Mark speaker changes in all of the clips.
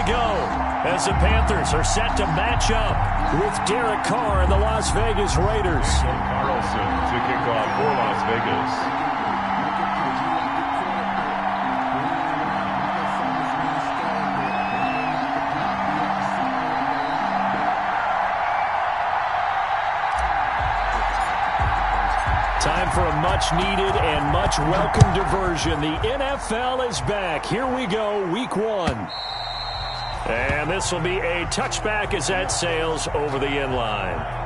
Speaker 1: go as the Panthers are set to match up with Derek Carr and the Las Vegas Raiders.
Speaker 2: Carlson to kick off for Las Vegas.
Speaker 1: Time for a much-needed and much-welcome diversion. The NFL is back. Here we go, Week 1. And this will be a touchback as that sails over the end line.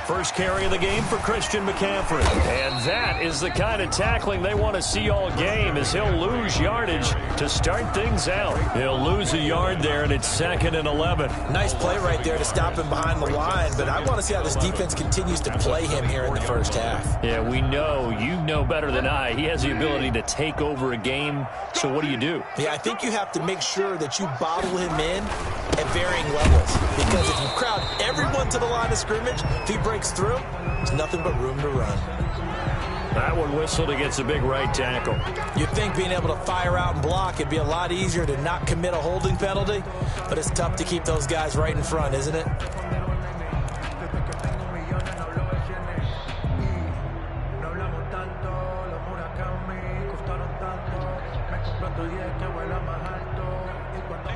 Speaker 1: First carry of the game for Christian McCaffrey. And that is the kind of tackling they want to see all game, as he'll lose yardage to start things out. He'll lose a yard there, and it's 2nd and 11.
Speaker 3: Nice play right there to stop him behind the line, but I want to see how this defense continues to play him here in the first half.
Speaker 1: Yeah, we know, you know better than I, he has the ability to take over a game, so what do you do?
Speaker 3: Yeah, I think you have to make sure that you bottle him in at varying levels, because if you crowd everyone to the line of scrimmage, if he breaks through, there's nothing but room to run.
Speaker 1: That one whistled against a big right tackle.
Speaker 3: You'd think being able to fire out and block, it'd be a lot easier to not commit a holding penalty, but it's tough to keep those guys right in front, isn't it?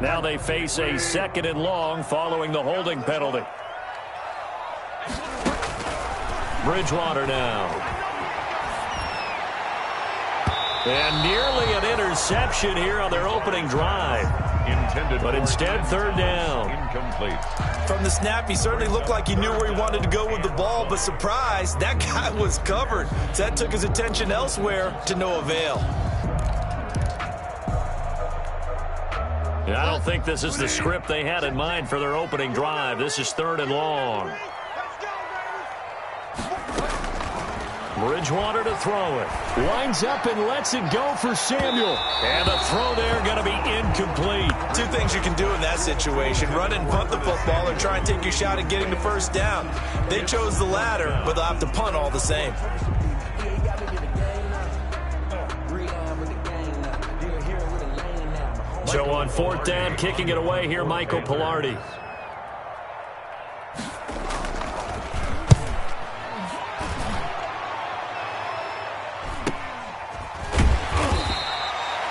Speaker 1: Now they face a 2nd and long following the holding penalty. Bridgewater now. And nearly an interception here on their opening drive. But instead, 3rd down.
Speaker 2: Incomplete.
Speaker 3: From the snap, he certainly looked like he knew where he wanted to go with the ball, but surprise, that guy was covered. So that took his attention elsewhere to no avail.
Speaker 1: I don't think this is the script they had in mind for their opening drive. This is 3rd and long. Bridgewater to throw it. Winds up and lets it go for Samuel. And the throw there going to be incomplete.
Speaker 3: Two things you can do in that situation: run and punt the football, or try and take your shot at getting the first down. They chose the latter, but they'll have to punt all the same.
Speaker 1: So on 4th down, kicking it away here, Michael Pilardi.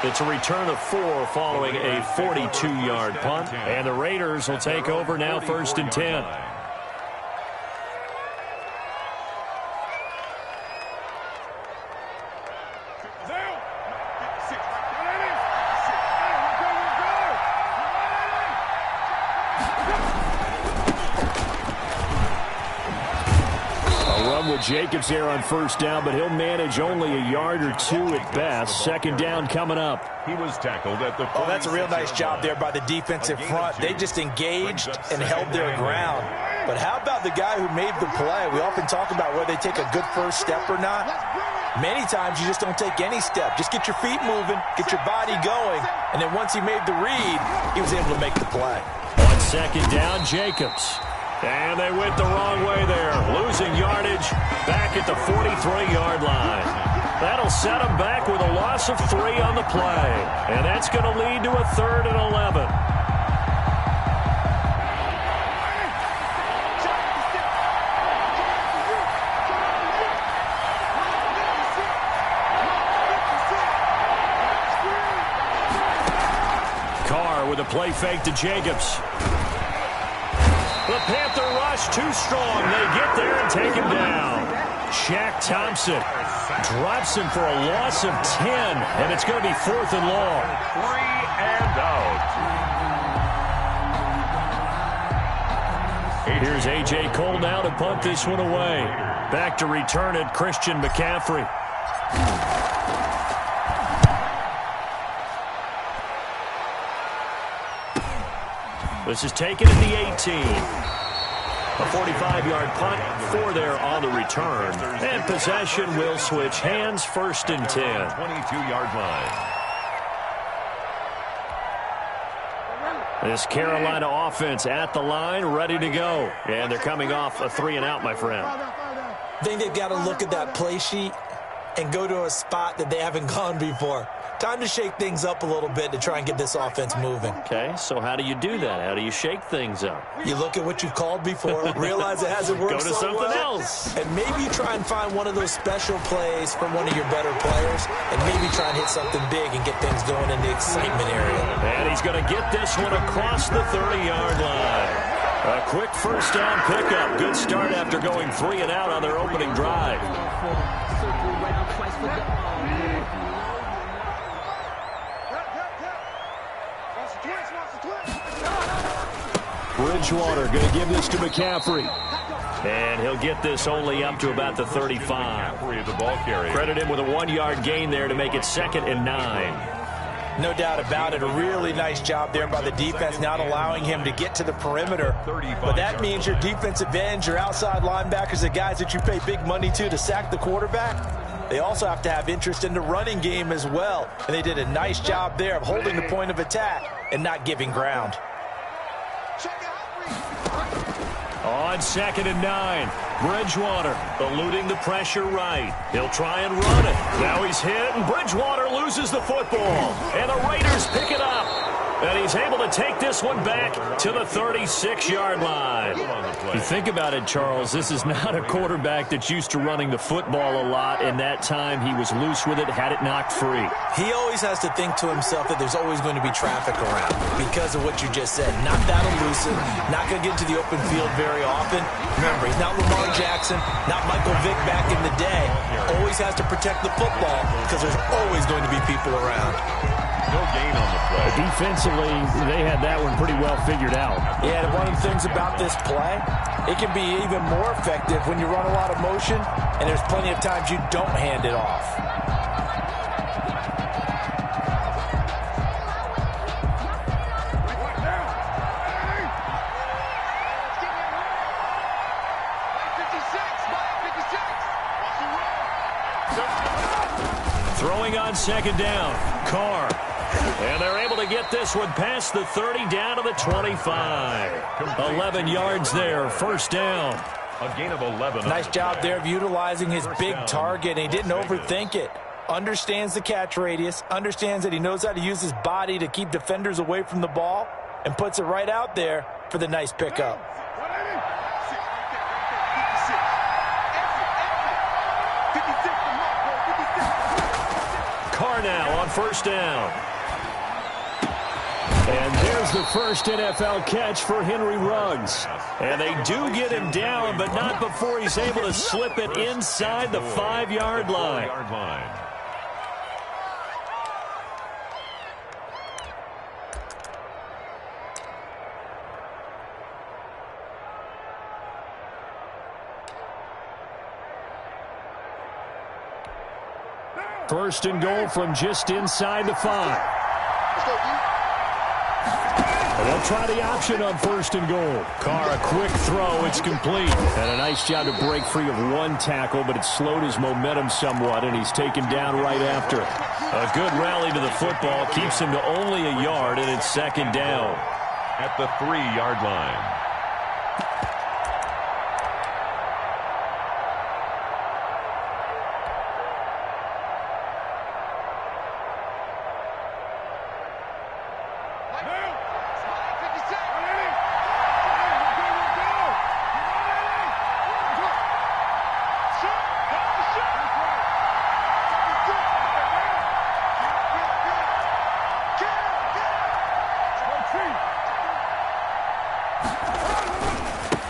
Speaker 1: It's a return of 4 following a 42-yard punt. And the Raiders will take over now, 1st and 10. Jacobs there on 1st down, but he'll manage only a yard or 2 at best. 2nd down coming up.
Speaker 2: He was tackled at the...
Speaker 3: Oh, that's a real nice job there by the defensive front. They just engaged and held their ground. But how about the guy who made the play? We often talk about whether they take a good first step or not. Many times you just don't take any step. Just get your feet moving, get your body going, and then once he made the read, he was able to make the play.
Speaker 1: On 2nd down, Jacobs. And they went the wrong way there. Losing yardage back at the 43-yard line. That'll set them back with a loss of 3 on the play. And that's going to lead to a 3rd and 11. Carr with a play fake to Jacobs. The Panther rush too strong. They get there and take him down. Shaq Thompson drops him for a loss of 10, and it's going to be 4th and long.
Speaker 2: 3 and out.
Speaker 1: Here's A.J. Cole now to punt this one away. Back to return it, Christian McCaffrey. This is taken at the 18. A 45-yard punt, 4 there on the return. And possession will switch hands, 1st and 10.
Speaker 2: 22-yard line.
Speaker 1: This Carolina offense at the line, ready to go. And they're coming off a 3-and-out, my friend.
Speaker 3: I think they've got to look at that play sheet and go to a spot that they haven't gone before. Time to shake things up a little bit to try and get this offense moving.
Speaker 1: Okay, so how do you do that? How do you shake things up?
Speaker 3: You look at what you've called before, realize it hasn't worked
Speaker 1: Go to something else.
Speaker 3: and maybe try and find one of those special plays from one of your better players, and maybe try and hit something big and get things going in the excitement area.
Speaker 1: And he's going to get this one across the 30-yard line. A quick 1st down pickup. Good start after going 3-and-out on their opening drive. Bridgewater going to give this to McCaffrey. And he'll get this only up to about the 35. Credit him with a 1-yard gain there to make it 2nd and 9.
Speaker 3: No doubt about it. A really nice job there by the defense, not allowing him to get to the perimeter. But that means your defensive ends, your outside linebackers, the guys that you pay big money to sack the quarterback, they also have to have interest in the running game as well. And they did a nice job there of holding the point of attack and not giving ground.
Speaker 1: On 2nd and 9, Bridgewater eluding the pressure right. He'll try and run it. Now he's hit, and Bridgewater loses the football. And the Raiders pick it up. And he's able to take this one back to the 36-yard line. You think about it, Charles, this is not a quarterback that's used to running the football a lot, and that time he was loose with it, had it knocked free.
Speaker 3: He always has to think to himself that there's always going to be traffic around because of what you just said. Not that elusive, not going to get into the open field very often. Remember, he's not Lamar Jackson, not Michael Vick back in the day. Always has to protect the football because there's always going to be people around.
Speaker 2: No gain on the play.
Speaker 1: Defensively, they had that one pretty well figured out.
Speaker 3: Yeah, and one of the things about this play, it can be even more effective when you run a lot of motion, and there's plenty of times you don't hand it off.
Speaker 1: Throwing on 2nd down, Carr. And they're able to get this one past the 30 down to the 25. 11 yards there, 1st down.
Speaker 2: A gain of 11.
Speaker 3: Nice job there of utilizing his big target, and he didn't overthink it. Understands the catch radius, understands that he knows how to use his body to keep defenders away from the ball, and puts it right out there for the nice pickup.
Speaker 1: Carr now on 1st down. And there's the first NFL catch for Henry Ruggs. And they do get him down, but not before he's able to slip it inside the 5-yard line. First and goal from just inside the 5. And they'll try the option on 1st and goal. Carr, a quick throw. It's complete. And a nice job to break free of one tackle, but it slowed his momentum somewhat, and he's taken down right after. A good rally to the football keeps him to only a yard, and it's 2nd down.
Speaker 2: At the 3-yard line.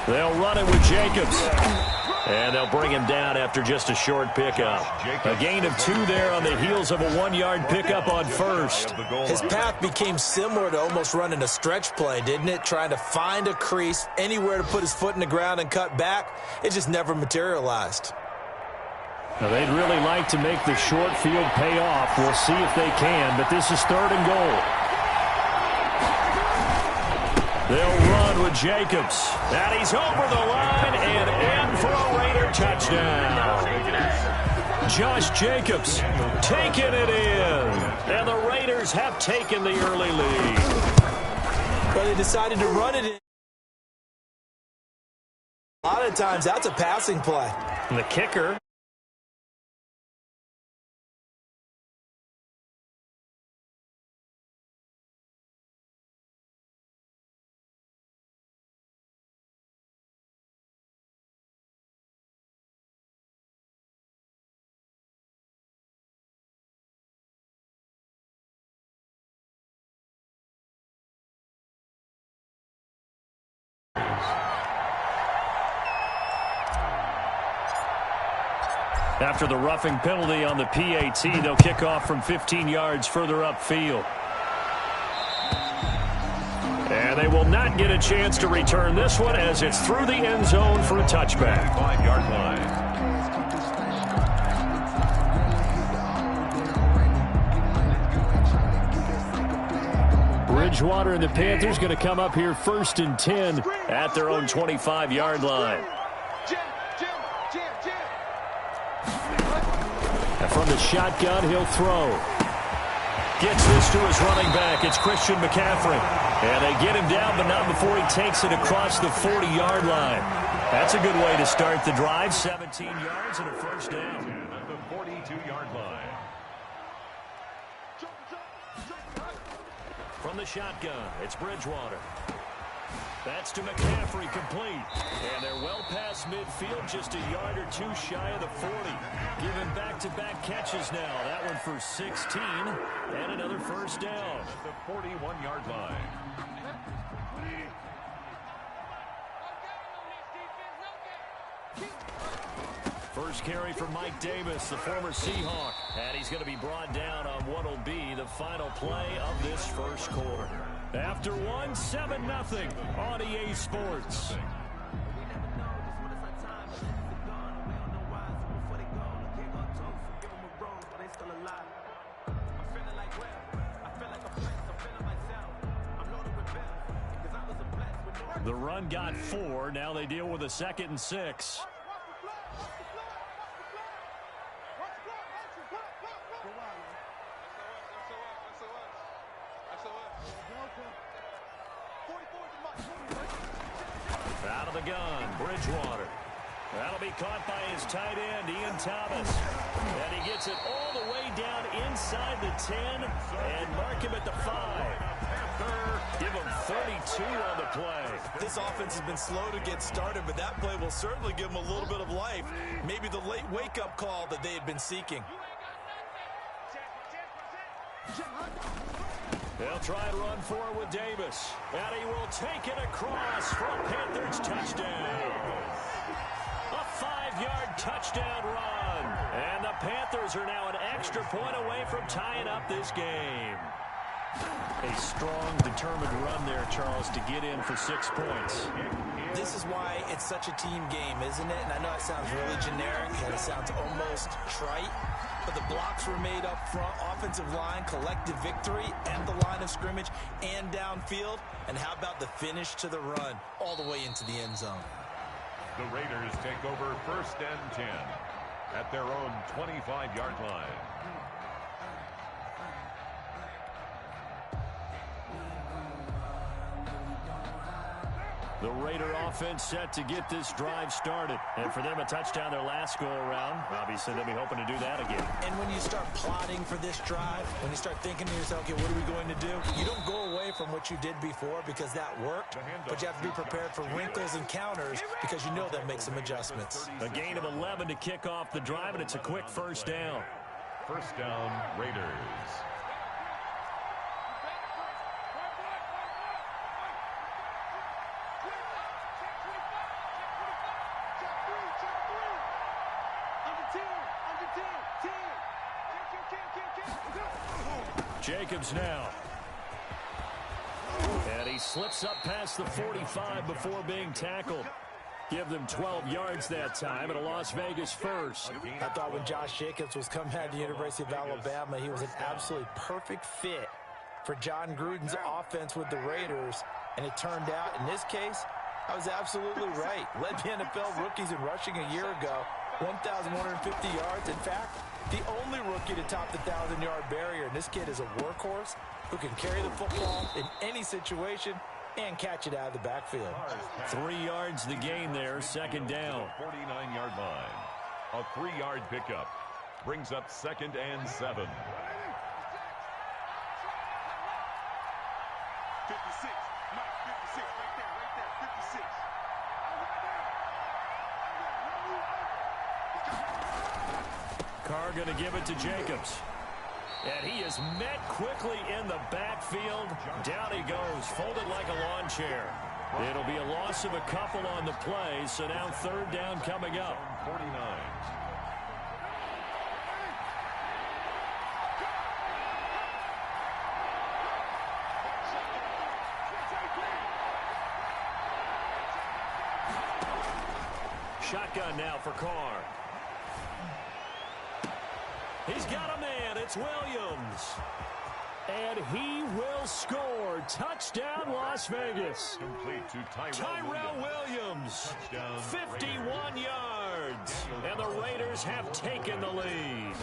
Speaker 1: They'll run it with Jacobs. And they'll bring him down after just a short pickup. A gain of 2 there on the heels of a 1-yard pickup on 1st.
Speaker 3: His path became similar to almost running a stretch play, didn't it? Trying to find a crease, anywhere to put his foot in the ground and cut back. It just never materialized.
Speaker 1: Now, they'd really like to make the short field pay off. We'll see if they can, but this is 3rd and goal. They'll run with Jacobs. And he's over the line and in for a Raider touchdown. Josh Jacobs taking it in. And the Raiders have taken the early lead.
Speaker 3: But they decided to run it in. A lot of times, that's a passing play.
Speaker 1: And the kicker. After the roughing penalty on the PAT, they'll kick off from 15 yards further upfield. And they will not get a chance to return this one as it's through the end zone for a touchback.
Speaker 2: 5-yard line.
Speaker 1: Bridgewater and the Panthers going to come up here 1st and 10 at their own 25-yard line. From the shotgun, he'll throw. Gets this to his running back. It's Christian McCaffrey. And they get him down, but not before he takes it across the 40-yard line. That's a good way to start the drive. 17 yards and a first down.
Speaker 2: At the 42-yard line.
Speaker 1: From the shotgun, it's Bridgewater. That's to McCaffrey, complete. And they're well past midfield, just a yard or two shy of the 40. Given back-to-back catches now. That one for 16 and another first down.
Speaker 2: At the 41-yard line.
Speaker 1: First carry from Mike Davis, the former Seahawk. And he's going to be brought down on what will be the final play of this first quarter. After 7-0 on EA Sports. The run got 4. Now they deal with a 2nd and 6. Out of the gun, Bridgewater. That'll be caught by his tight end, Ian Thomas. And he gets it all the way down inside the 10 and mark him at the 5. Give him 32 on the play.
Speaker 3: This offense has been slow to get started, but that play will certainly give them a little bit of life. Maybe the late wake-up call that they had been seeking.
Speaker 1: They'll try and run forward with Davis. And he will take it across for a Panthers touchdown. A 5-yard touchdown run. And the Panthers are now an extra point away from tying up this game. A strong, determined run there, Charles, to get in for 6 points.
Speaker 3: This is why it's such a team game, isn't it? And I know it sounds really generic and it sounds almost trite, but the blocks were made up front, offensive line, collective victory at the line of scrimmage and downfield. And how about the finish to the run all the way into the end zone?
Speaker 2: The Raiders take over 1st and 10 at their own 25-yard line.
Speaker 1: The Raider offense set to get this drive started. And for them, a touchdown their last go-around. Obviously, they'll be hoping to do that again.
Speaker 3: And when you start plotting for this drive, when you start thinking to yourself, okay, what are we going to do? You don't go away from what you did before because that worked, but you have to be prepared for wrinkles and counters because you know they'll make some adjustments.
Speaker 1: A gain of 11 to kick off the drive, and it's a quick first down.
Speaker 2: First down, Raiders.
Speaker 1: Jacobs now. And he slips up past the 45 before being tackled. Give them 12 yards that time at a Las Vegas first.
Speaker 3: I thought when Josh Jacobs was coming out of the University of Alabama, he was an absolutely perfect fit for John Gruden's offense with the Raiders, and it turned out, in this case, I was absolutely right. Led the NFL rookies in rushing a year ago, 1,150 yards. In fact, the only rookie to top the 1,000-yard barrier. And this kid is a workhorse who can carry the football in any situation and catch it out of the backfield.
Speaker 1: 3 yards the gain there, second down.
Speaker 2: 49-yard line. A 3-yard pickup brings up 2nd and 7.
Speaker 4: 56. Mike, 56. Right there. 56.
Speaker 1: Carr going to give it to Jacobs. And he is met quickly in the backfield. Down he goes, folded like a lawn chair. It'll be a loss of a couple on the play, so now third down coming up.
Speaker 2: 49.
Speaker 1: Shotgun now for Carr. He's got a man. It's Williams. And he will score. Touchdown, Las Vegas.
Speaker 2: Complete to
Speaker 1: Tyrell Williams. 51 yards. And the Raiders have taken the lead.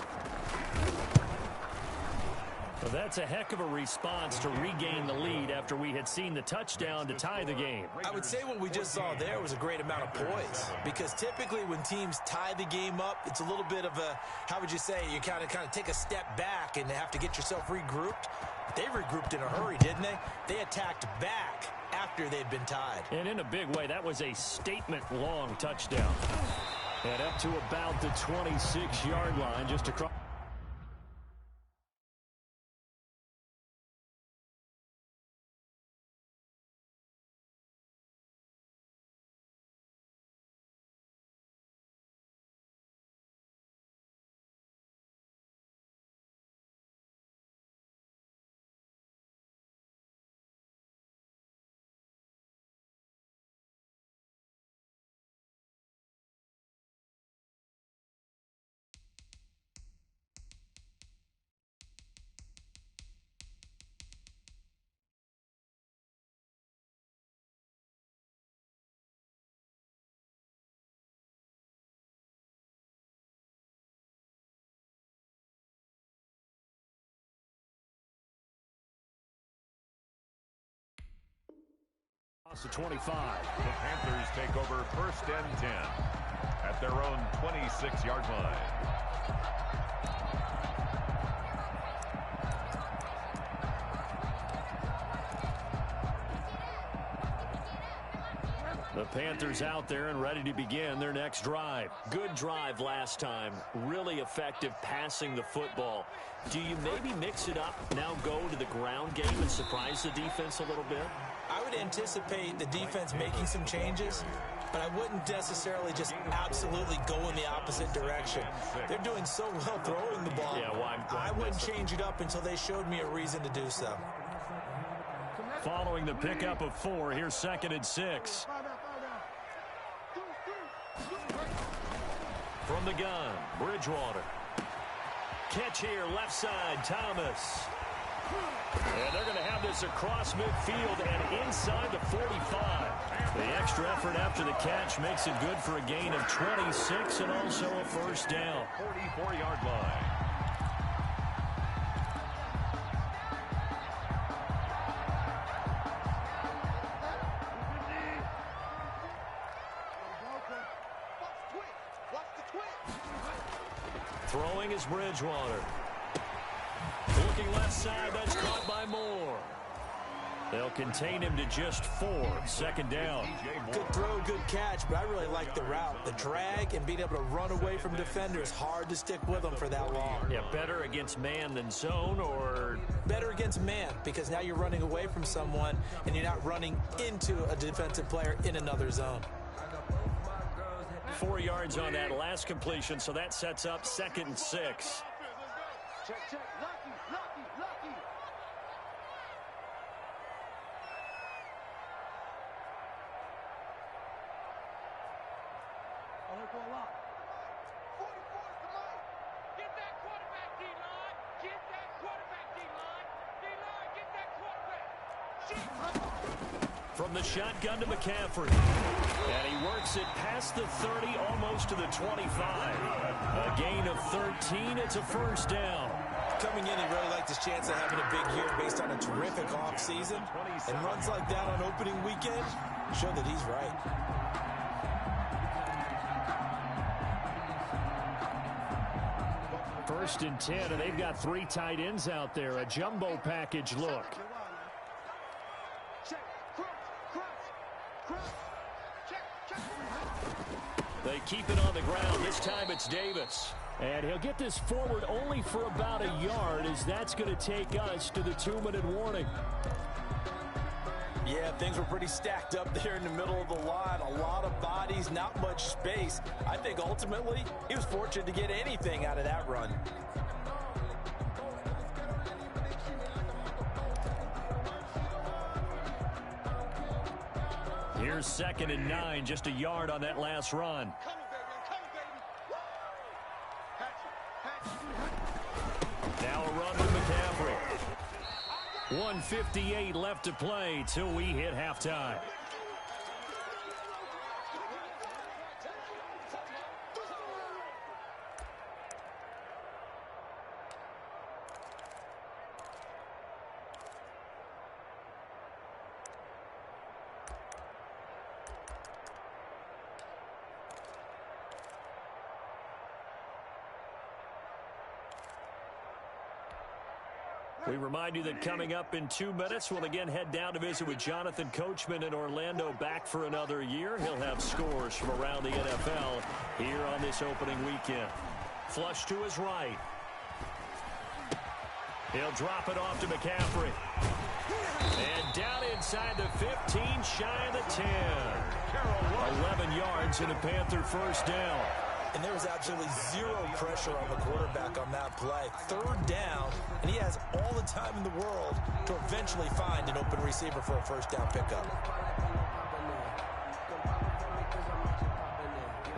Speaker 1: Well, that's a heck of a response to regain the lead after we had seen the touchdown to tie the game.
Speaker 3: I would say what we just saw there was a great amount of poise, because typically when teams tie the game up, it's a little bit of a, how would you say, you kind of take a step back and have to get yourself regrouped. They regrouped in a hurry, didn't they? They attacked back after they'd been tied.
Speaker 1: And in a big way, that was a statement-long touchdown. And up to about the 26-yard line, just across. To 25.
Speaker 2: The Panthers take over 1st and 10 at their own 26-yard line.
Speaker 1: The Panthers out there and ready to begin their next drive. Good drive last time. Really effective passing the football. Do you maybe mix it up, now go to the ground game and surprise the defense a little bit?
Speaker 3: I would anticipate the defense making some changes, but I wouldn't necessarily just absolutely go in the opposite direction. They're doing so well throwing the ball.
Speaker 1: Yeah, well,
Speaker 3: I wouldn't change it up until they showed me a reason to do so.
Speaker 1: Following the pickup of 4, here's 2nd and 6. From the gun, Bridgewater. Catch here, left side, Thomas. And they're going to have this across midfield and inside the 45. The extra effort after the catch makes it good for a gain of 26 and also a first down.
Speaker 2: 44-yard line.
Speaker 1: Throwing is Bridgewater. Looking left side, that's caught by Moore. They'll contain him to just 4. 2nd down.
Speaker 3: Good throw, good catch, but I really like the route. The drag and being able to run away from defenders, hard to stick with them for that long.
Speaker 1: Yeah, better against man than zone, or?
Speaker 3: Better against man, because now you're running away from someone and you're not running into a defensive player in another zone.
Speaker 1: 4 yards on that last completion, so that sets up 2nd and 6.
Speaker 4: Check, check. Lucky, lucky, lucky. Oh, they're going lock. 44 is the line. Get that quarterback, D-line. Get that quarterback, D-line. D-line, get that
Speaker 1: From the shotgun to McCaffrey. And he works it past the 30, almost to the 25. A gain of 13. It's a first down.
Speaker 3: Coming in, he really liked his chance of having a big year based on a terrific offseason. And runs like that on opening weekend show that he's right.
Speaker 1: First and 10, and they've got 3 tight ends out there. A jumbo package look. They keep it on the ground. This time it's Davis. And he'll get this forward only for about a yard, as that's going to take us to the 2-minute warning.
Speaker 3: Yeah, things were pretty stacked up there in the middle of the line. A lot of bodies, not much space. I think ultimately he was fortunate to get anything out of that run.
Speaker 1: Here's 2nd and 9, just a yard on that last run. Now a run with McCaffrey. 1:58 left to play till we hit halftime. We remind you that coming up in 2 minutes, we'll again head down to visit with Jonathan Coachman in Orlando, back for another year. He'll have scores from around the NFL here on this opening weekend. Flush to his right. He'll drop it off to McCaffrey. And down inside the 15, shy of the 10. 11 yards and a Panther first down.
Speaker 3: And there was absolutely zero pressure on the quarterback on that play. 3rd down, and he has all the time in the world to eventually find an open receiver for a first down pickup.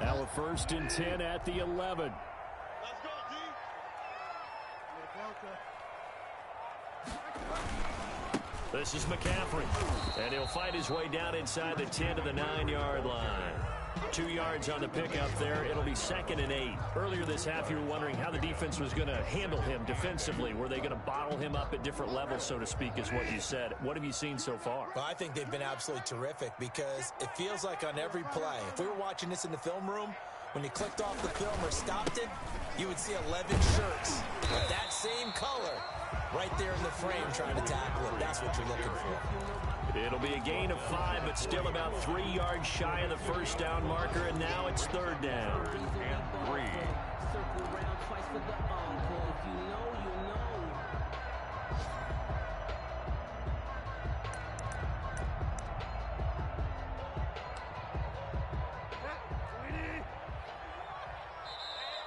Speaker 1: Now a 1st and 10 at the 11.
Speaker 4: Let's go, D.
Speaker 1: This is McCaffrey, and he'll fight his way down inside the 10 to the 9-yard line. 2 yards on the pickup there. It'll be 2nd and 8. Earlier this half, you were wondering how the defense was going to handle him defensively. Were they going to bottle him up at different levels, so to speak, is what you said. What have you seen so far?
Speaker 3: Well, I think they've been absolutely terrific because it feels like on every play, if we were watching this in the film room, when you clicked off the film or stopped it, you would see 11 shirts of that same color right there in the frame trying to tackle it. That's what you're looking for.
Speaker 1: It'll be a gain of 5, but still about 3 yards shy of the first down marker, and now it's 3rd down.
Speaker 2: And 3.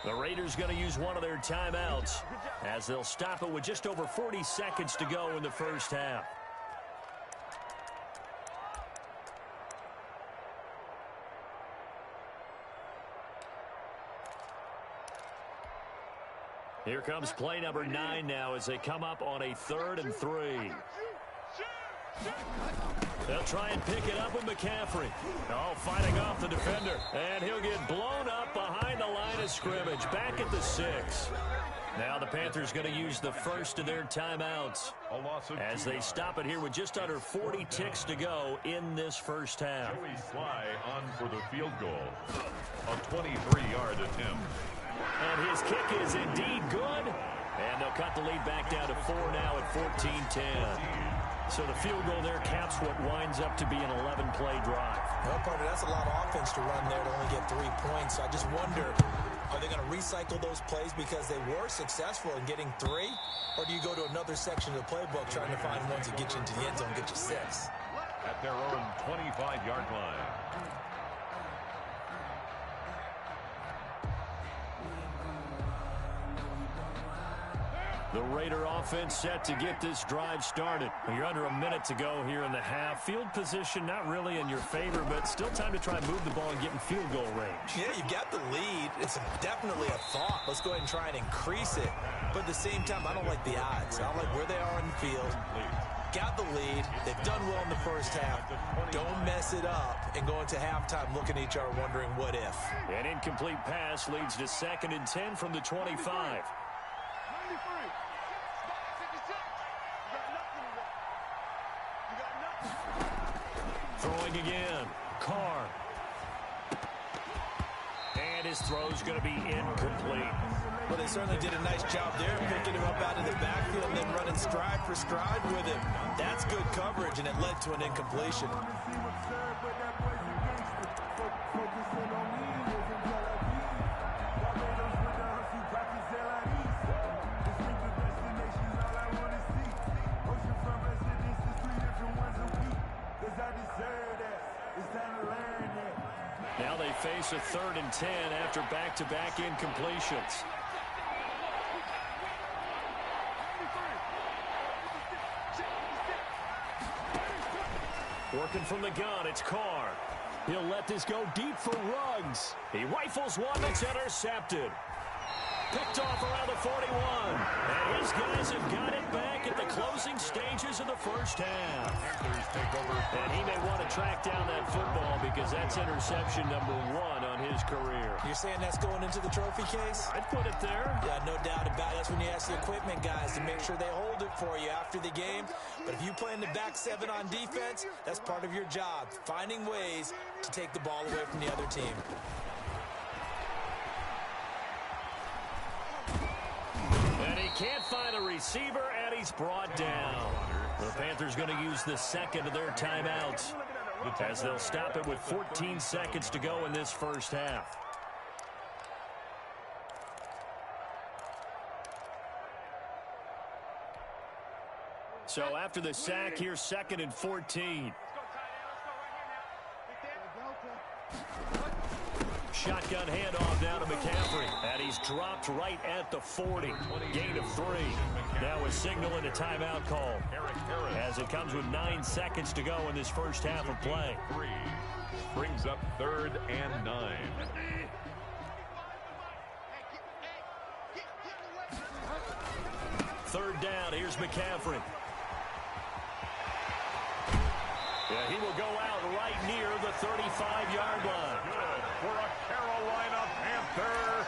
Speaker 1: The Raiders going to use one of their timeouts as they'll stop it with just over 40 seconds to go in the first half. Here comes play number 9 now as they come up on a 3rd and 3. They'll try and pick it up with McCaffrey. Oh, fighting off the defender. And he'll get blown up behind the line of scrimmage. Back at the 6. Now the Panthers going to use the first of their timeouts as they stop it here with just under 40 ticks to go in this first half.
Speaker 2: Joey Sly on for the field goal. A 23-yard attempt.
Speaker 1: And his kick is indeed good. And they'll cut the lead back down to 4 now at 14-10. So the field goal there caps what winds up to be an 11-play drive.
Speaker 3: Well, partner, that's a lot of offense to run there to only get 3 points. So I just wonder, are they going to recycle those plays because they were successful in getting 3? Or do you go to another section of the playbook trying to find ones that get you into the end zone and get you 6?
Speaker 2: At their own 25-yard line.
Speaker 1: The Raider offense set to get this drive started. You're under a minute to go here in the half. Field position not really in your favor, but still time to try and move the ball and get in field goal range.
Speaker 3: Yeah, you've got the lead. It's definitely a thought. Let's go ahead and try and increase it. But at the same time, I don't like the odds. I don't like where they are in the field. got the lead. They've done well in the first half. Don't mess it up and go into halftime looking at each other wondering what if.
Speaker 1: An incomplete pass leads to 2nd and 10 from the 25. Throwing again. Carr. And his throw's going to be incomplete.
Speaker 3: Well, they certainly did a nice job there, picking him up out of the backfield and then running stride for stride with him. That's good coverage, and it led to an incompletion.
Speaker 1: Now they face a 3rd and 10 after back-to-back incompletions. Working from the gun, it's Carr. He'll let this go deep for Ruggs. He rifles one that's intercepted. Picked off around the 41. And his guys have got it back at the closing stages of the first half. And he may want to track down that football because that's interception number 1 on his career.
Speaker 3: You're saying that's going into the trophy case?
Speaker 1: I'd put it there.
Speaker 3: Yeah, no doubt about it. That's when you ask the equipment guys to make sure they hold it for you after the game. But if you play in the back 7 on defense, that's part of your job, finding ways to take the ball away from the other team.
Speaker 1: And he can't find a receiver, and he's brought down. The Panthers going to use the 2nd of their timeouts as they'll stop it with 14 seconds to go in this first half. So after the sack, here's 2nd and 14. Shotgun handoff down to McCaffrey. And he's dropped right at the 40. Gain of 3. Now a signal and a timeout call as it comes with 9 seconds to go in this first half of play.
Speaker 2: Brings up 3rd and 9.
Speaker 1: Third down, here's McCaffrey. Yeah, he will go out right near the 35-yard line.
Speaker 2: Good for a Carolina Panther.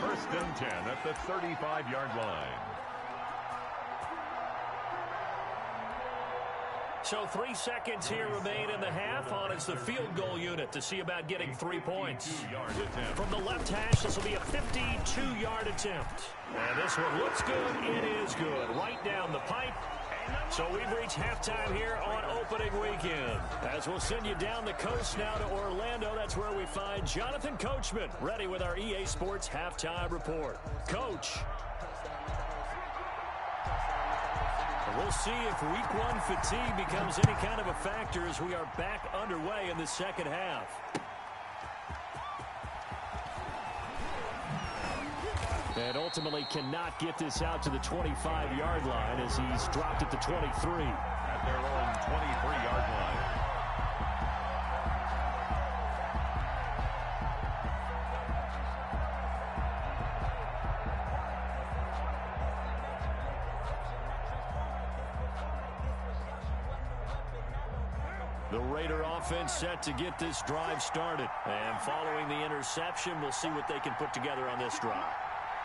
Speaker 2: 1st and 10 at the 35-yard line.
Speaker 1: So 3 seconds here remain in the half. On is the field goal unit to see about getting 3 points. From the left hash, this will be a 52-yard attempt. And this one looks good. It is good. Right down the pipe. So we've reached halftime here on opening weekend. As we'll send you down the coast now to Orlando, that's where we find Jonathan Coachman, ready with our EA Sports halftime report. Coach. We'll see if week 1 fatigue becomes any kind of a factor as we are back underway in the second half. And ultimately cannot get this out to the 25-yard line as he's dropped at the 23.
Speaker 2: At their own 23-yard line.
Speaker 1: The Raider offense set to get this drive started. And following the interception, we'll see what they can put together on this drive.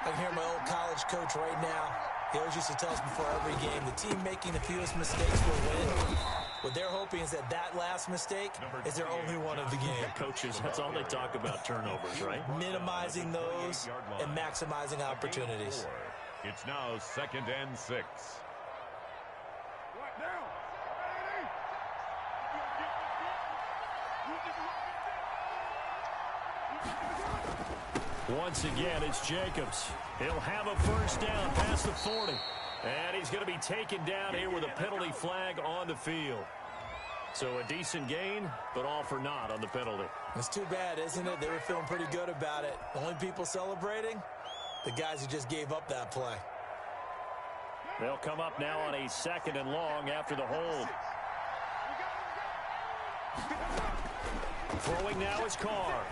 Speaker 3: I can hear my old college coach right now. He always used to tell us before every game, the team making the fewest mistakes will win. What they're hoping is that that last mistake is their only one of the game.
Speaker 1: Coaches, that's all they talk about, turnovers, right?
Speaker 3: Minimizing those and maximizing opportunities.
Speaker 2: It's now 2nd and 6.
Speaker 1: Once again, it's Jacobs. He'll have a first down past the 40. And he's going to be taken down here with a penalty flag on the field. So a decent gain, but all for naught on the penalty.
Speaker 3: It's too bad, isn't it? They were feeling pretty good about it. The only people celebrating, the guys who just gave up that play.
Speaker 1: They'll come up now on a 2nd and long after the hold. Throwing now is Carr.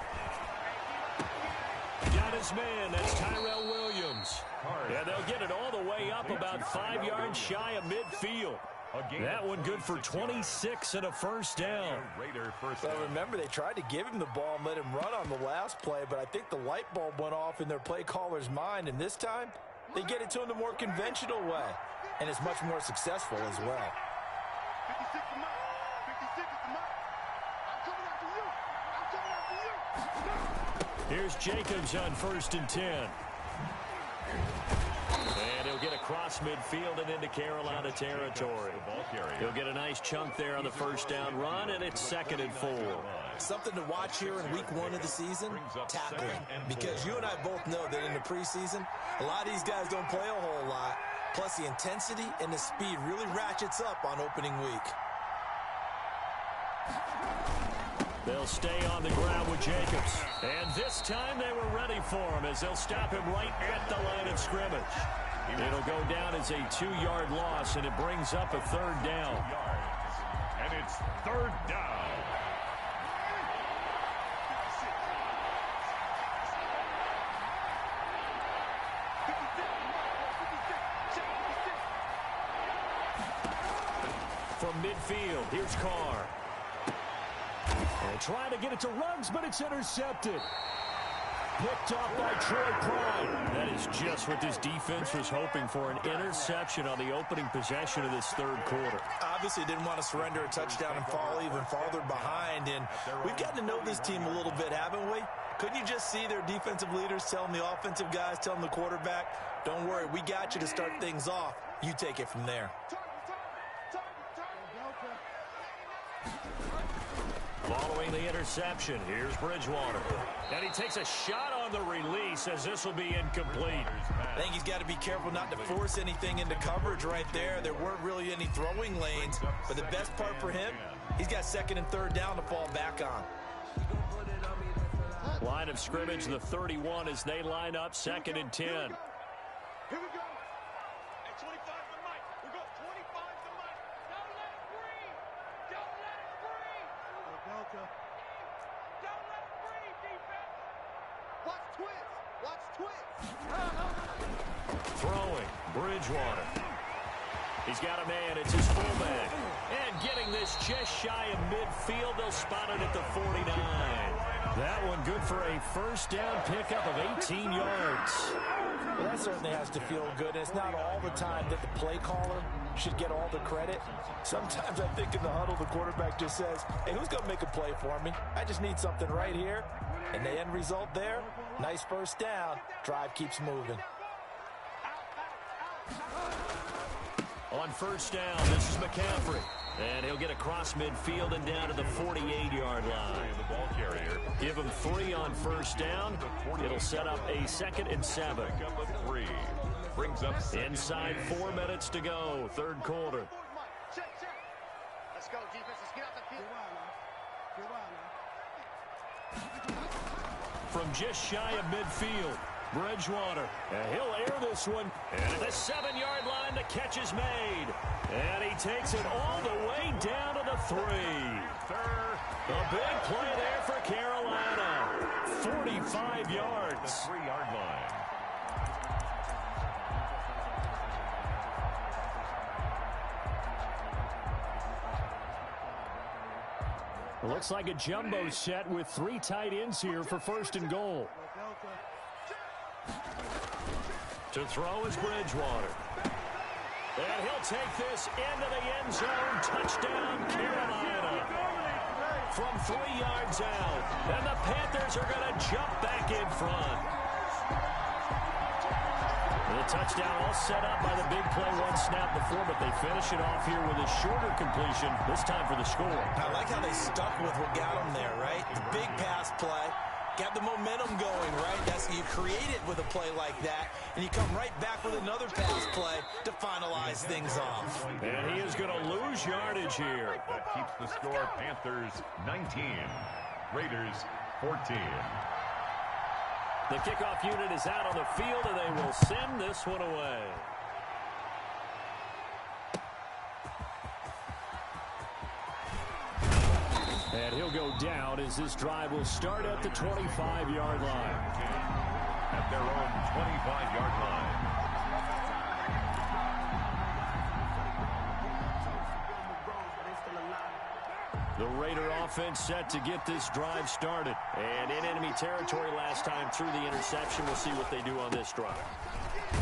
Speaker 1: Got on his man. That's Tyrell Williams. And they'll get it all the way up about 5 yards shy of midfield. That one good for 26 and a first down.
Speaker 3: Well, remember, they tried to give him the ball and let him run on the last play, but I think the light bulb went off in their play caller's mind, and this time they get it to him the more conventional way, and it's much more successful as well.
Speaker 4: 56 is mine. 56 is mine. I'm coming after you. I'm coming after you.
Speaker 1: Here's Jacobs on 1st and 10. And he'll get across midfield and into Carolina territory. He'll get a nice chunk there on the first down run, and it's 2nd and 4.
Speaker 3: Something to watch here in week 1 of the season, tackling. Because you and I both know that in the preseason, a lot of these guys don't play a whole lot. Plus, the intensity and the speed really ratchets up on opening week.
Speaker 1: They'll stay on the ground with Jacobs. And this time they were ready for him as they'll stop him right at the line of scrimmage. It'll go down as a 2-yard loss, and it brings up a 3rd down.
Speaker 2: And it's 3rd down.
Speaker 1: From midfield, here's Carr. And trying to get it to Ruggs, but it's intercepted. Picked off by Troy Pride. That is just what this defense was hoping for, an interception on the opening possession of this 3rd quarter.
Speaker 3: Obviously didn't want to surrender a touchdown and fall even farther behind, and we've gotten to know this team a little bit, haven't we? Couldn't you just see their defensive leaders telling the offensive guys, telling the quarterback, don't worry, we got you to start things off. You take it from there.
Speaker 1: Following the interception, here's Bridgewater. And he takes a shot on the release as this will be incomplete.
Speaker 3: I think he's got to be careful not to force anything into coverage right there. There weren't really any throwing lanes, but the best part for him, he's got 2nd and 3rd down to fall back on.
Speaker 1: Line of scrimmage, the 31 as they line up 2nd and 10.
Speaker 4: Here we go. At 25 to Mike. We go 25 to Mike. Don't let it breathe. Don't let it breathe. Delta. Don't let it breathe, defense. Watch twist. Watch twist.
Speaker 1: Throwing, Bridgewater. He's got a man, it's his fullback. And getting this just shy of midfield, they'll spot it at the 49. That one good for a 1st down pickup of 18 yards.
Speaker 3: Well, that certainly has to feel good. And it's not all the time that the play caller should get all the credit. Sometimes I think in the huddle, the quarterback just says, hey, who's going to make a play for me? I just need something right here. And the end result there, nice 1st down. Drive keeps moving.
Speaker 1: On 1st down, this is McCaffrey. And he'll get across midfield and down to the 48-yard line.
Speaker 2: The ball carrier.
Speaker 1: Give him 3 on 1st down. It'll set up a 2nd and 7.
Speaker 2: Pick up a 3. Brings up
Speaker 1: Inside 4 minutes to go, 3rd quarter.
Speaker 4: Check, check. Let's go, defense. Let's get out the field.
Speaker 1: From just shy of midfield, Bridgewater. And he'll air this one. And at the 7-yard line, the catch is made. And he takes it all the way down to the 3. A big play there for Carolina. 45 yards.
Speaker 2: 3-yard line.
Speaker 1: Looks like a jumbo set with 3 tight ends here for 1st and goal. To throw is Bridgewater. And he'll take this into the end zone. Touchdown, Carolina. From 3 yards out. And the Panthers are going to jump back in front. The touchdown all set up by the big play 1 snap before, but they finish it off here with a shorter completion, this time for the score.
Speaker 3: I like how they stuck with what got them there, right? The big pass play. Got the momentum going, right? That's you create it with a play like that, and you come right back with another pass play to finalize things off.
Speaker 1: And he is going to lose yardage here.
Speaker 2: That keeps the score Panthers 19, Raiders 14.
Speaker 1: The kickoff unit is out on the field, and they will send this one away. And he'll go down as this drive will start at the 25-yard line.
Speaker 2: at their own 25-yard line.
Speaker 1: The Raider offense set to get this drive started. And in enemy territory last time through the interception. We'll see what they do on this drive.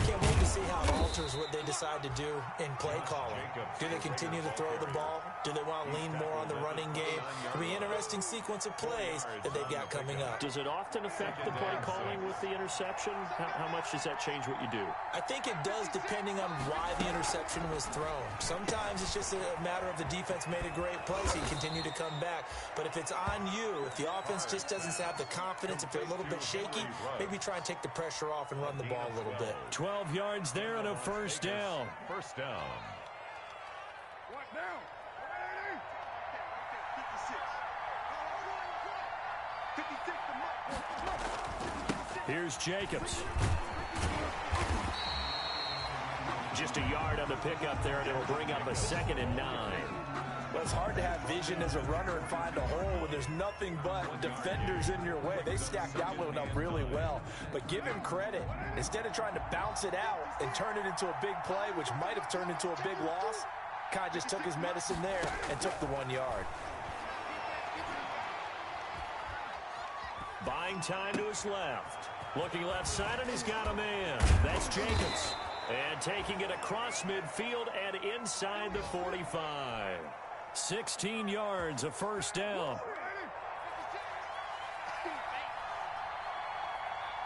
Speaker 3: Can't wait to see how it alters what they decide to do in play calling. Do they continue to throw the ball? Do they want to lean more on the running game? It'll be an interesting sequence of plays that they've got coming up.
Speaker 1: Does it often affect the play calling with the interception? How much does that change what you do?
Speaker 3: I think it does depending on why the interception was thrown. Sometimes it's just a matter of the defense made a great play, so you continue to come back. But if it's on you, if the offense just doesn't have the confidence, if they're a little bit shaky, maybe try and take the pressure off and run the ball a little bit.
Speaker 1: 12 yards there and a first down.
Speaker 2: First down.
Speaker 4: What now? 56. 56
Speaker 1: Here's Jacobs. Just a yard on the pickup there, and it'll bring up a 2nd and 9.
Speaker 3: Well, it's hard to have vision as a runner and find a hole when there's nothing but defenders in your way. They stacked that one up really well. But give him credit. Instead of trying to bounce it out and turn it into a big play, which might have turned into a big loss, kind of just took his medicine there and took the 1 yard.
Speaker 1: Buying time to his left. Looking left side, and he's got a man. That's Jacobs. And taking it across midfield and inside the 45. 16 yards, a first down.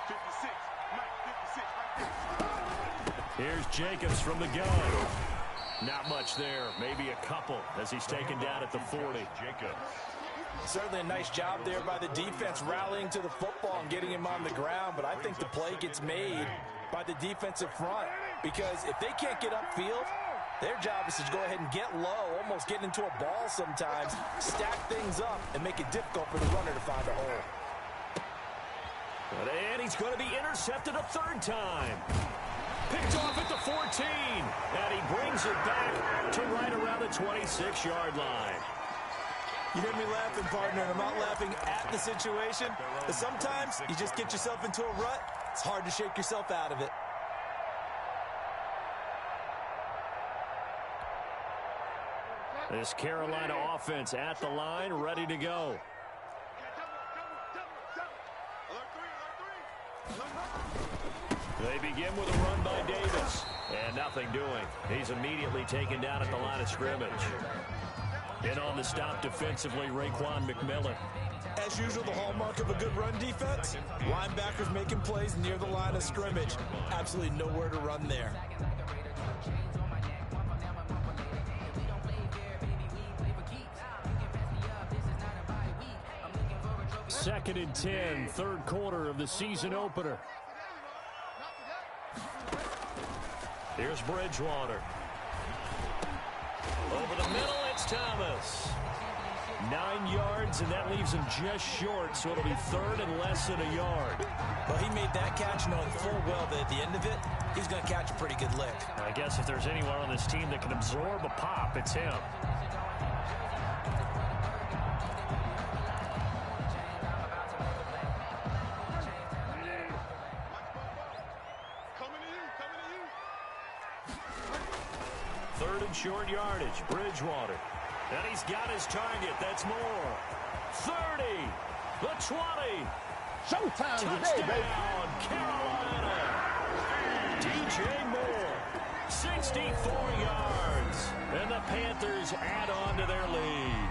Speaker 4: 56.
Speaker 1: Here's Jacobs from the gun. Not much there, maybe a couple as he's taken down at the 40.
Speaker 2: Jacobs.
Speaker 3: Certainly a nice job there by the defense rallying to the football and getting him on the ground, but I think the play gets made by the defensive front because if they can't get upfield, their job is to go ahead and get low, almost get into a ball sometimes, stack things up, and make it difficult for the runner to find a hole.
Speaker 1: And he's going to be intercepted a 3rd time. Picked off at the 14, and he brings it back to right around the 26-yard line.
Speaker 3: You hear me laughing, partner, and I'm not laughing at the situation, but sometimes you just get yourself into a rut. It's hard to shake yourself out of it.
Speaker 1: This Carolina offense at the line, ready to go. They begin with a run by Davis, and nothing doing. He's immediately taken down at the line of scrimmage. In on the stop defensively, Raekwon McMillan.
Speaker 3: As usual, the hallmark of a good run defense, linebackers making plays near the line of scrimmage. Absolutely nowhere to run there.
Speaker 1: Second and 10, 3rd quarter of the season opener. Here's Bridgewater. Over the middle, it's Thomas. 9 yards, and that leaves him just short, so it'll be 3rd and less than a yard.
Speaker 3: Well, he made that catch knowing full well that at the end of it, he's going to catch a pretty good lick.
Speaker 1: I guess if there's anyone on this team that can absorb a pop, it's him. Third and short yardage, Bridgewater. And he's got his target. That's Moore. 30, the 20.
Speaker 5: Showtime today, baby.
Speaker 1: Touchdown, Carolina. DJ Moore, 64 yards. And the Panthers add on to their lead.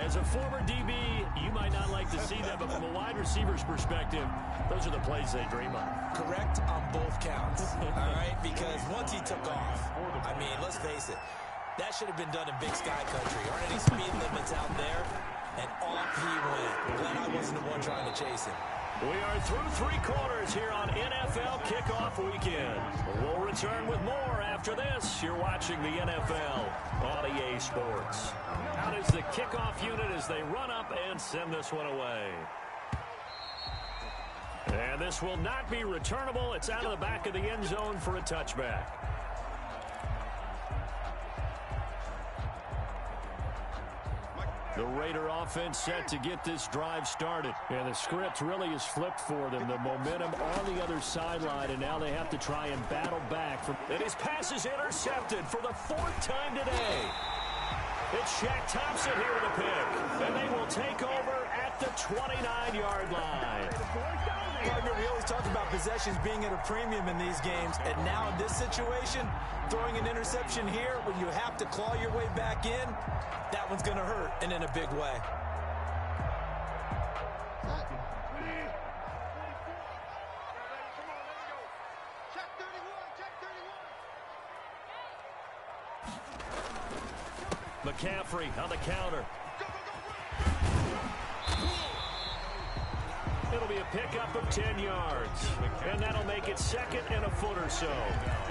Speaker 1: As a former DB, you might not like to see that, but from a wide receiver's perspective, those are the plays they dream of.
Speaker 3: Correct on both counts, all right? Because once he took off, I mean, let's face it, that should have been done in Big Sky Country. Aren't any speed limits out there? And off he went. Glad I wasn't the one trying to chase him.
Speaker 1: We are through 3 quarters here on NFL Kickoff Weekend. We'll return with more after this. You're watching the NFL on EA Sports. Out is the kickoff unit as they run up and send this one away. And this will not be returnable. It's out of the back of the end zone for a touchback. The Raider offense set to get this drive started. And the script really is flipped for them. The momentum on the other sideline, and now they have to try and battle back. And his pass is intercepted for the 4th time today. It's Shaq Thompson here with a pick. And they will take over at the 29-yard line.
Speaker 3: Partner, we always talk about possessions being at a premium in these games. And now in this situation, throwing an interception here when you have to claw your way back in, that one's going to hurt, and in a big way.
Speaker 1: McCaffrey on the counter. It'll be a pickup of 10 yards. And that'll make it 2nd and a foot or so.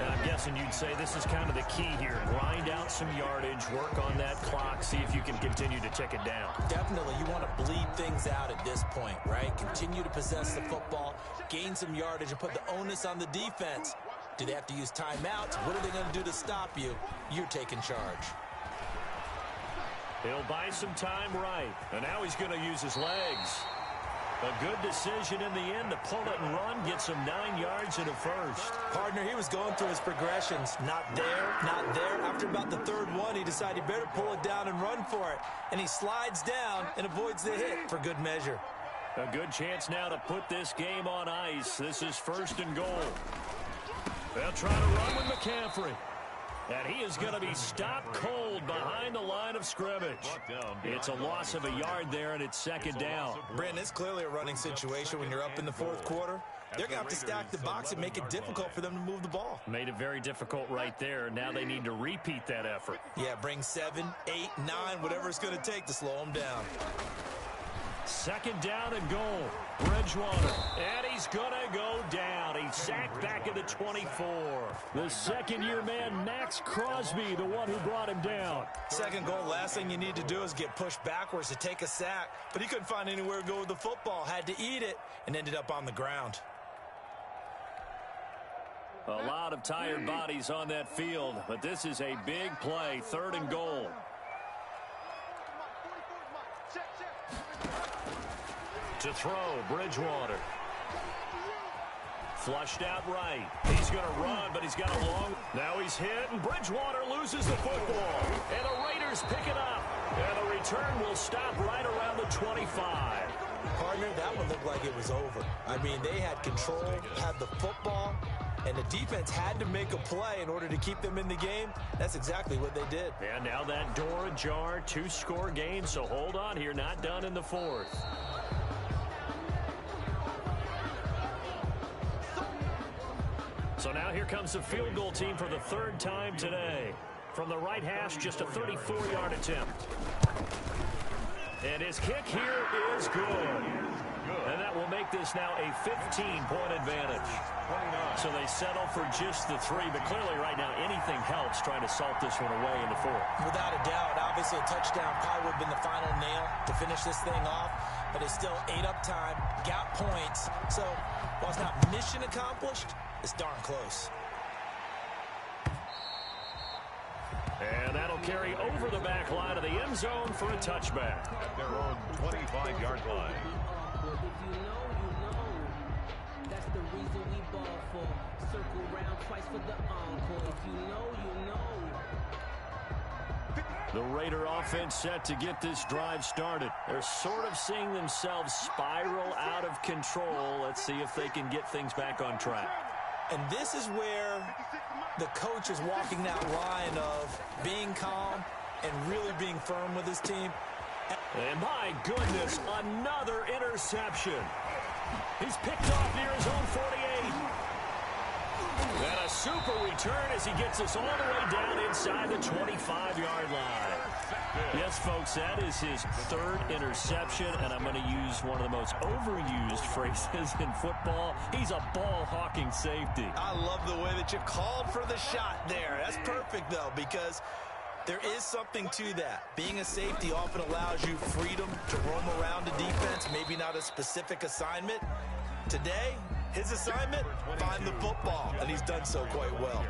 Speaker 1: And I'm guessing you'd say this is kind of the key here. Grind out some yardage, work on that clock, see if you can continue to tick it down.
Speaker 3: Definitely, you want to bleed things out at this point, right? Continue to possess the football, gain some yardage, and put the onus on the defense. Do they have to use timeouts? What are they going to do to stop you? You're taking charge.
Speaker 1: He'll buy some time right. And now he's going to use his legs. A good decision in the end to pull it and run, get some 9 yards and a first.
Speaker 3: Partner, he was going through his progressions. Not there, not there. After about the 3rd one, he decided he better pull it down and run for it. And he slides down and avoids the hit for good measure.
Speaker 1: A good chance now to put this game on ice. This is 1st and goal. They'll try to run with McCaffrey. And he is going to be stopped cold behind the line of scrimmage. It's a loss of a yard there, and it's 2nd down.
Speaker 3: Brandon, it's clearly a running situation when you're up in the 4th quarter. They're going to have to stack the box and make it difficult for them to move the ball.
Speaker 1: Made it very difficult right there. Now they need to repeat that effort.
Speaker 3: Yeah, bring 7, 8, 9, whatever it's going to take to slow them down.
Speaker 1: 2nd down and goal. Bridgewater. And he's going to go down. He's sacked back at the 24. The 2nd-year man, Max Crosby, the one who brought him down.
Speaker 3: 2nd goal, last thing you need to do is get pushed backwards to take a sack. But he couldn't find anywhere to go with the football. Had to eat it and ended up on the ground.
Speaker 1: A lot of tired bodies on that field. But this is a big play. 3rd and goal. To throw, Bridgewater. Flushed out right. He's going to run, but he's got a long. Now he's hit, and Bridgewater loses the football. And the Raiders pick it up. And the return will stop right around the 25.
Speaker 3: Partner, that one looked like it was over. I mean, they had control, had the football, and the defense had to make a play in order to keep them in the game. That's exactly what they did.
Speaker 1: And now that door ajar, 2-score game, so hold on here, not done in the 4th. So now here comes the field goal team for the 3rd time today. From the right hash, just a 34-yard attempt. And his kick here is good. And that will make this now a 15-point advantage. So they settle for just the 3, but clearly right now anything helps trying to salt this one away in the 4th.
Speaker 3: Without a doubt, obviously a touchdown probably would have been the final nail to finish this thing off, but it's still 8 up time, got points. So while it's not mission accomplished, it's darn close.
Speaker 1: And that'll carry over the back line of the end zone for a touchback.
Speaker 2: At their own 25-yard line.
Speaker 6: If you know, you know. That's the reason we ball for. Circle round twice for the encore. If you know, you know.
Speaker 1: The Raider offense set to get this drive started. They're sort of seeing themselves spiral out of control. Let's see if they can get things back on track.
Speaker 3: And this is where the coach is walking that line of being calm and really being firm with his team.
Speaker 1: And my goodness, another interception. He's picked off near his own 48. And a super return as he gets us all the way down inside the 25-yard line. Yes, folks, that is his 3rd interception, and I'm going to use one of the most overused phrases in football. He's a ball-hawking safety.
Speaker 3: I love the way that you called for the shot there. That's perfect, though, because there is something to that. Being a safety often allows you freedom to roam around a defense, maybe not a specific assignment. Today, his assignment, find the football, and he's done so quite well.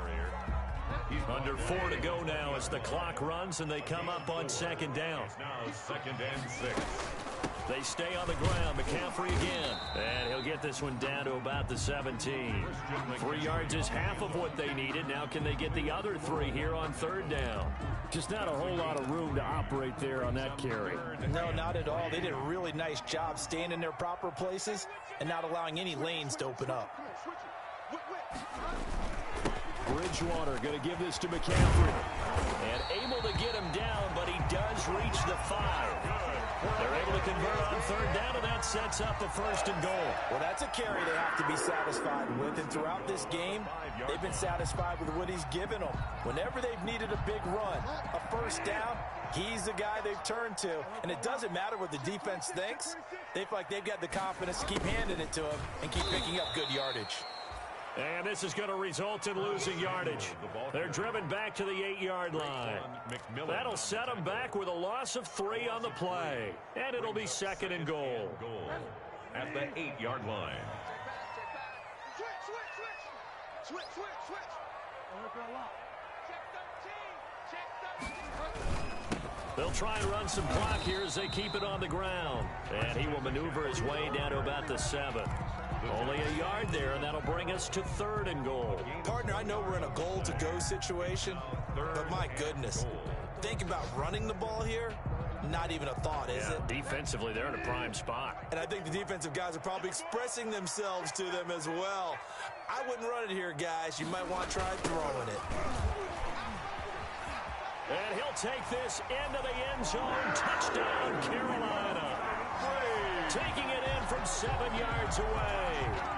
Speaker 1: Under 4 to go now as the clock runs and they come up on second down.
Speaker 2: Now 2nd and 6.
Speaker 1: They stay on the ground. McCaffrey again. And he'll get this one down to about the 17. 3 yards is half of what they needed. Now can they get the other 3 here on 3rd down?
Speaker 7: Just not a whole lot of room to operate there on that carry.
Speaker 3: No, not at all. They did a really nice job staying in their proper places and not allowing any lanes to open up.
Speaker 1: Bridgewater going to give this to McCaffrey. And able to get him down, but he does reach the 5. They're able to convert on 3rd down, and that sets up a 1st and goal.
Speaker 3: Well, that's a carry they have to be satisfied with. And throughout this game, they've been satisfied with what he's given them. Whenever they've needed a big run, a 1st down, he's the guy they've turned to. And it doesn't matter what the defense thinks. They feel like they've got the confidence to keep handing it to him and keep picking up good yardage.
Speaker 1: And this is going to result in losing yardage. They're driven back to the 8-yard line. That'll set them back with a loss of 3 on the play. And it'll be 2nd and goal.
Speaker 2: At the 8-yard line.
Speaker 4: Switch. Check 13.
Speaker 1: They'll try and run some clock here as they keep it on the ground. And he will maneuver his way down to about the 7. Only a yard there, and that'll bring us to 3rd and goal.
Speaker 3: Partner, I know we're in a goal-to-go situation, but my goodness, think about running the ball here. Not even a thought, is it?
Speaker 1: Defensively, they're in a prime spot.
Speaker 3: And I think the defensive guys are probably expressing themselves to them as well. I wouldn't run it here, guys. You might want to try throwing it.
Speaker 1: And he'll take this into the end zone. Touchdown, Carolina. Taking it in from 7 yards away.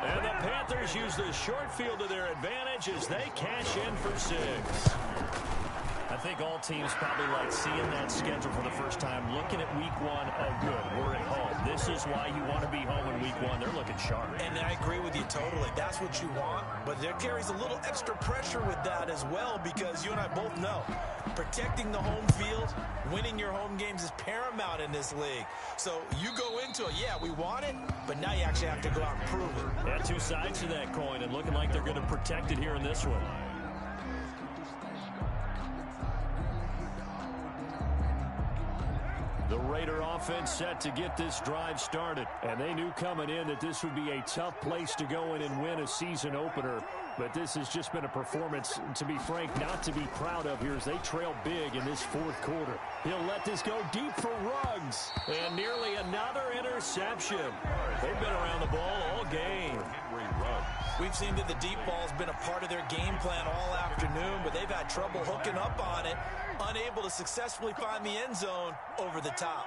Speaker 1: And the Panthers use the short field to their advantage as they cash in for 6. I think all teams probably like seeing that schedule for the first time, looking at week 1. Oh, good, we're at home. This is why you want to be home in week 1. They're looking sharp.
Speaker 3: And I agree with you totally. That's what you want. But there carries a little extra pressure with that as well, because you and I both know protecting the home field, winning your home games is paramount in this league. So you go into it, yeah, we want it, but now you actually have to go out and prove it.
Speaker 1: Yeah, 2 sides to that coin, and looking like they're going to protect it here in this one. The Raider offense set to get this drive started. And they knew coming in that this would be a tough place to go in and win a season opener. But this has just been a performance, to be frank, not to be proud of here as they trail big in this 4th quarter. He'll let this go deep for Ruggs. And nearly another interception. They've been around the ball all game.
Speaker 3: We've seen that the deep ball's been a part of their game plan all afternoon, but they've had trouble hooking up on it, unable to successfully find the end zone over the top.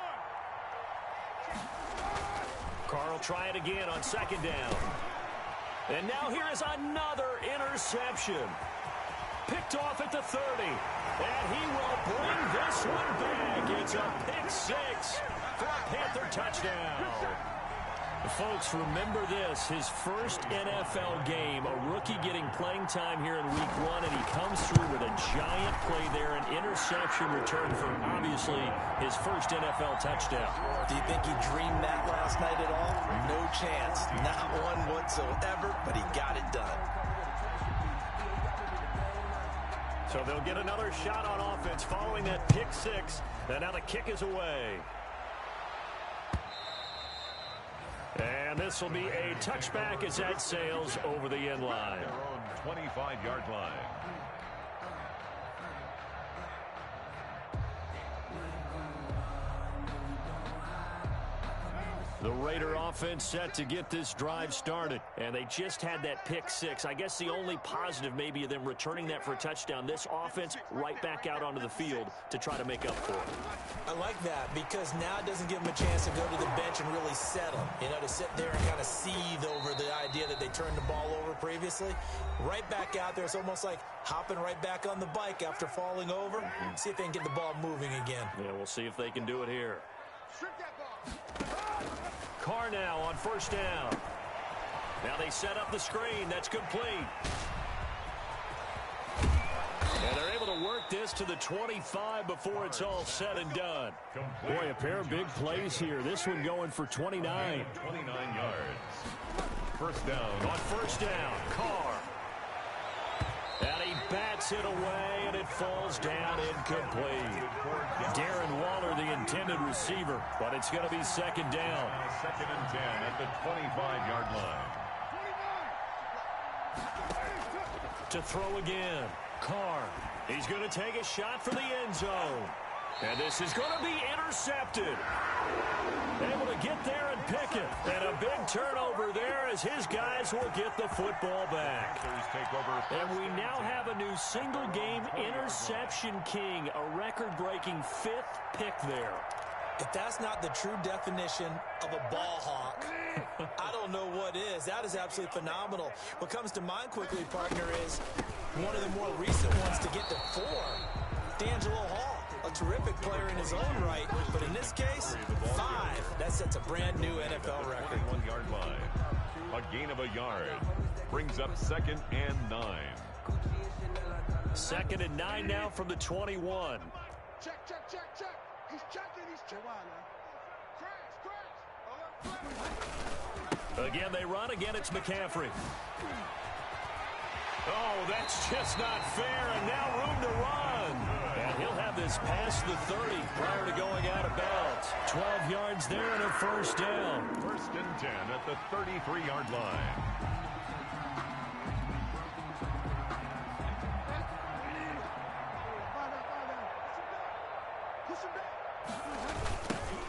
Speaker 1: Carr will try it again on 2nd down. And now here is another interception. Picked off at the 30. And he will bring this one back. It's a pick 6 for a Panther touchdown. Folks, remember this, his first NFL game, a rookie getting playing time here in week 1, and he comes through with a giant play there, an interception return for, obviously, his first NFL touchdown.
Speaker 3: Do you think he dreamed that last night at all? No chance. Not one whatsoever, but he got it done.
Speaker 1: So they'll get another shot on offense following that pick 6, and now the kick is away. And this will be a touchback as that sails over the end line.
Speaker 2: Their own 25-yard line.
Speaker 1: The Raider offense set to get this drive started. And they just had that pick 6. I guess the only positive maybe of them returning that for a touchdown. This offense right back out onto the field to try to make up for it.
Speaker 3: I like that because now it doesn't give them a chance to go to the bench and really settle. You know, to sit there and kind of seethe over the idea that they turned the ball over previously. Right back out there. It's almost like hopping right back on the bike after falling over. See if they can get the ball moving again.
Speaker 1: Yeah, we'll see if they can do it here. Carr now on 1st down. Now they set up the screen. That's complete. And they're able to work this to the 25 before it's all said and done.
Speaker 7: Boy, a pair of big plays here. This one going for 29.
Speaker 2: 29 yards. 1st down.
Speaker 1: On 1st down, Carr. And he bats Bats it away, and it falls down incomplete. Darren Waller, the intended receiver, but it's going to be second down.
Speaker 2: Second and 10 at the 25-yard line.
Speaker 1: To throw again, Carr. He's going to take a shot for the end zone. And this is going to be intercepted. Able to get there and pick it. And a big turnover there as his guys will get the football back. And we now have a new single-game interception king, a record-breaking 5th pick there.
Speaker 3: If that's not the true definition of a ball hawk, I don't know what is. That is absolutely phenomenal. What comes to mind quickly, partner, is one of the more recent ones to get to 4. D'Angelo Hall, a terrific player in his own right, but in this case, 5. That sets a brand new NFL record.
Speaker 2: 1-yard line. A gain of a yard. Brings up second and 9.
Speaker 1: Second and 9 now from the 21.
Speaker 4: Check. He's checking. He's checking. Crash.
Speaker 1: Again, they run. Again, it's McCaffrey. Oh, that's just not fair, and now room to run. And he'll have this past the 30 prior to going out of bounds. 12 yards there and a first down.
Speaker 2: First and 10 at the 33-yard line.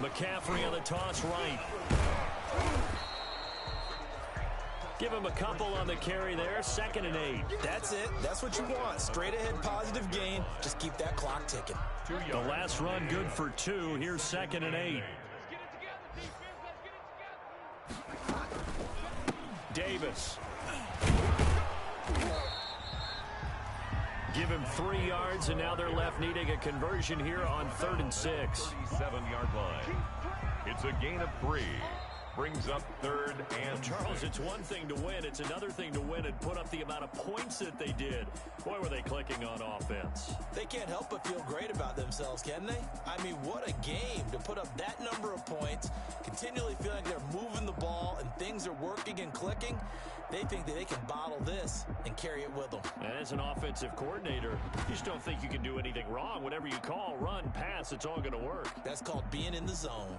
Speaker 1: McCaffrey on the toss right. Give him a couple on the carry there. Second and 8.
Speaker 3: That's it. That's what you want. Straight ahead positive gain. Just keep that clock ticking.
Speaker 1: The last run good for 2. Here's second and 8. Davis. Give him 3 yards, and now they're left needing a conversion here on 3rd and 6.
Speaker 2: 37-yard line. It's a gain of 3. Brings up 3rd and
Speaker 1: Charles, it's one thing to win. It's another thing to win and put up the amount of points that they did. Boy, were they clicking on offense.
Speaker 3: They can't help but feel great about themselves, can they? I mean, what a game to put up that number of points, continually feeling like they're moving the ball and things are working and clicking. They think that they can bottle this and carry it with them.
Speaker 1: And as an offensive coordinator, you just don't think you can do anything wrong. Whatever you call, run, pass, it's all going to work.
Speaker 3: That's called being in the zone.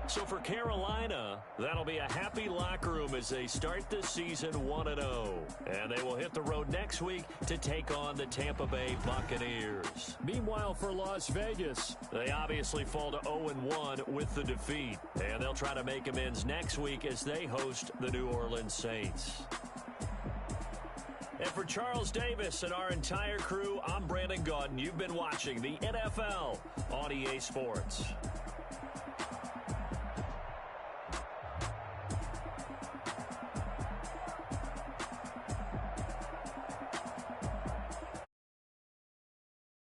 Speaker 1: So for Carolina, that'll be a happy locker room as they start the season 1-0. And they will hit the road next week to take on the Tampa Bay Buccaneers.
Speaker 7: Meanwhile, for Las Vegas,
Speaker 1: they obviously fall to 0-1 with the defeat. And they'll try to make amends next week as they host the New Orleans Saints. And for Charles Davis and our entire crew, I'm Brandon Gaudin. You've been watching the NFL on EA Sports.